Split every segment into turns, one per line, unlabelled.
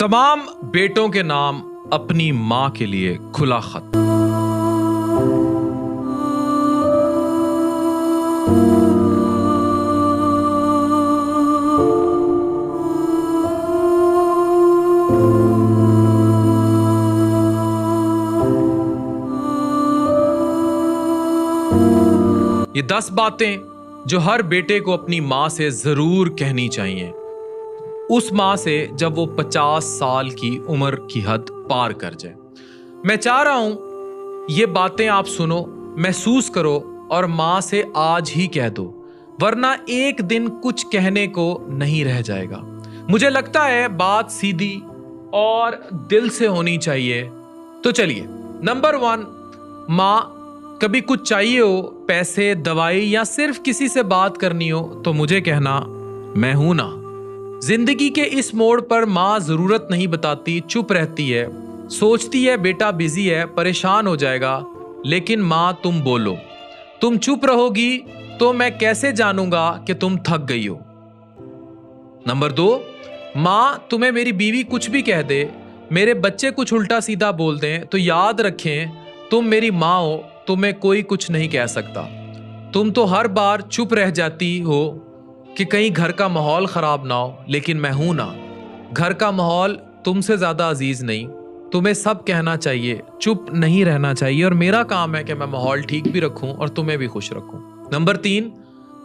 तमाम बेटों के नाम अपनी माँ के लिए खुला खत। ये 10 बातें जो हर बेटे को अपनी माँ से जरूर कहनी चाहिए, उस माँ से जब वो 50 साल की उम्र की हद पार कर जाए। मैं चाह रहा हूं ये बातें आप सुनो, महसूस करो और माँ से आज ही कह दो, वरना एक दिन कुछ कहने को नहीं रह जाएगा। मुझे लगता है बात सीधी और दिल से होनी चाहिए। तो चलिए, नंबर 1, माँ कभी कुछ चाहिए हो, पैसे, दवाई या सिर्फ किसी से बात करनी हो तो मुझे कहना, मैं हूं ना। जिंदगी के इस मोड़ पर माँ जरूरत नहीं बताती, चुप रहती है, सोचती है बेटा बिजी है, परेशान हो जाएगा। लेकिन माँ तुम बोलो, तुम चुप रहोगी तो मैं कैसे जानूंगा कि तुम थक गई हो। नंबर 2, माँ तुम्हें मेरी बीवी कुछ भी कह दे, मेरे बच्चे कुछ उल्टा सीधा बोल दें तो याद रखें, तुम मेरी माँ हो, तुम्हें कोई कुछ नहीं कह सकता। तुम तो हर बार चुप रह जाती हो कि कहीं घर का माहौल खराब ना हो, लेकिन मैं हूं ना। घर का माहौल तुमसे ज्यादा अजीज नहीं, तुम्हें सब कहना चाहिए, चुप नहीं रहना चाहिए, और मेरा काम है कि मैं माहौल ठीक भी रखूं और तुम्हें भी खुश रखूं। नंबर 3,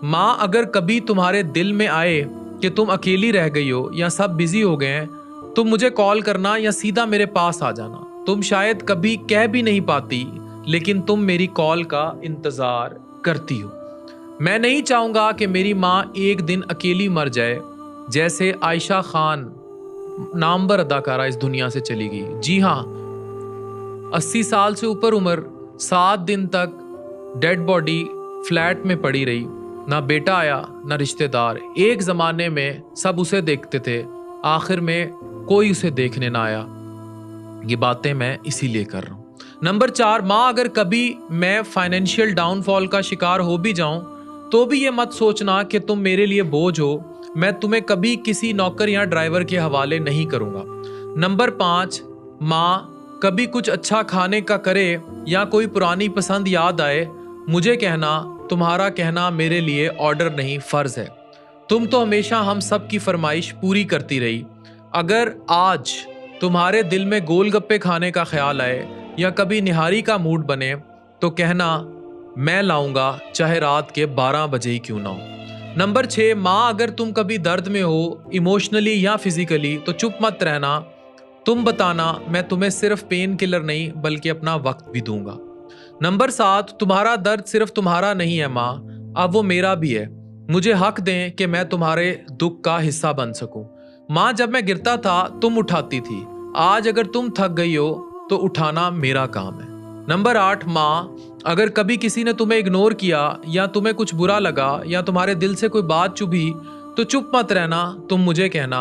माँ अगर कभी तुम्हारे दिल में आए कि तुम अकेली रह गई हो या सब बिजी हो गए हैं, तुम मुझे कॉल करना या सीधा मेरे पास आ जाना। तुम शायद कभी कह भी नहीं पाती, लेकिन तुम मेरी कॉल का इंतजार करती हो। मैं नहीं चाहूंगा कि मेरी माँ एक दिन अकेली मर जाए, जैसे आयशा खान नामवर अदाकारा इस दुनिया से चली गई। जी हाँ, 80 साल से ऊपर उम्र, 7 दिन तक डेड बॉडी फ्लैट में पड़ी रही, ना बेटा आया ना रिश्तेदार। एक जमाने में सब उसे देखते थे, आखिर में कोई उसे देखने ना आया। ये बातें मैं इसीलिए कर रहा हूँ। नंबर 4, माँ अगर कभी मैं फाइनेंशियल डाउनफॉल का शिकार हो भी जाऊं तो भी ये मत सोचना कि तुम मेरे लिए बोझ हो, मैं तुम्हें कभी किसी नौकर या ड्राइवर के हवाले नहीं करूंगा। नंबर 5, माँ कभी कुछ अच्छा खाने का करे या कोई पुरानी पसंद याद आए, मुझे कहना, तुम्हारा कहना मेरे लिए ऑर्डर नहीं फर्ज है। तुम तो हमेशा हम सब की फरमाइश पूरी करती रही। अगर आज तुम्हारे दिल में गोलगप्पे खाने का ख्याल आए या कभी निहारी का मूड बने तो कहना, मैं लाऊंगा, चाहे रात के 12 बजे ही क्यों ना हो। नंबर 6, माँ अगर तुम कभी दर्द में हो, इमोशनली या फिजिकली, तो चुप मत रहना, तुम बताना, मैं तुम्हें सिर्फ पेन किलर नहीं बल्कि अपना वक्त भी दूंगा। नंबर 7, तुम्हारा दर्द सिर्फ तुम्हारा नहीं है माँ, अब वो मेरा भी है। मुझे हक दें कि मैं तुम्हारे दुख का हिस्सा बन सकूं। माँ जब मैं गिरता था तुम उठाती थी, आज अगर तुम थक गई हो तो उठाना मेरा काम है। नंबर 8, माँ अगर कभी किसी ने तुम्हें इग्नोर किया या तुम्हें कुछ बुरा लगा या तुम्हारे दिल से कोई बात चुभी तो चुप मत रहना, तुम मुझे कहना।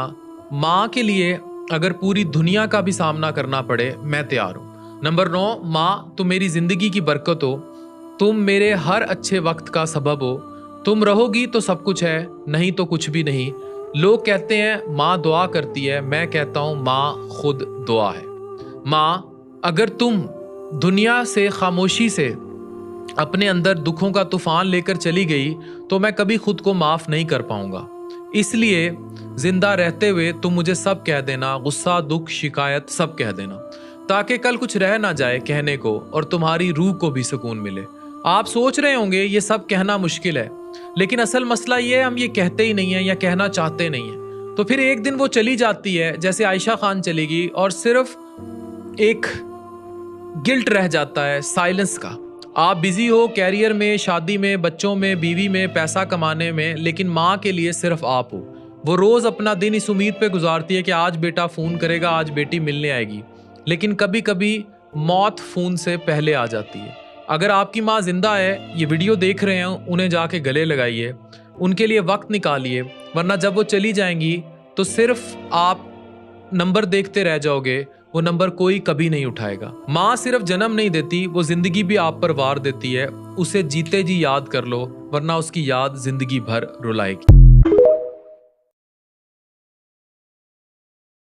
माँ के लिए अगर पूरी दुनिया का भी सामना करना पड़े, मैं तैयार हूँ। नंबर 9, माँ तुम मेरी जिंदगी की बरकत हो, तुम मेरे हर अच्छे वक्त का सबब हो, तुम रहोगी तो सब कुछ है, नहीं तो कुछ भी नहीं। लोग कहते हैं माँ दुआ करती है, मैं कहता हूँ माँ खुद दुआ है। माँ अगर तुम दुनिया से खामोशी से अपने अंदर दुखों का तूफान लेकर चली गई तो मैं कभी खुद को माफ नहीं कर पाऊंगा। इसलिए जिंदा रहते हुए तुम मुझे सब कह देना, गुस्सा, दुख, शिकायत सब कह देना, ताकि कल कुछ रह ना जाए कहने को और तुम्हारी रूह को भी सुकून मिले। आप सोच रहे होंगे ये सब कहना मुश्किल है, लेकिन असल मसला ये है हम ये कहते ही नहीं है या कहना चाहते नहीं है। तो फिर एक दिन वो चली जाती है, जैसे आयशा खान चली गई, और सिर्फ एक गिल्ट रह जाता है, साइलेंस का। आप बिजी हो कैरियर में, शादी में, बच्चों में, बीवी में, पैसा कमाने में, लेकिन माँ के लिए सिर्फ आप हो। वो रोज अपना दिन इस उम्मीद पे गुजारती है कि आज बेटा फोन करेगा, आज बेटी मिलने आएगी, लेकिन कभी कभी मौत फोन से पहले आ जाती है। अगर आपकी माँ जिंदा है, ये वीडियो देख रहे हैं, उन्हें जाके गले लगाइए, उनके लिए वक्त निकालिए, वरना जब वो चली जाएंगी तो सिर्फ आप नंबर देखते रह जाओगे, वो नंबर कोई कभी नहीं उठाएगा। माँ सिर्फ जन्म नहीं देती, वो जिंदगी भी आप पर वार देती है। उसे जीते जी याद कर लो, वरना उसकी याद जिंदगी भर रुलाएगी।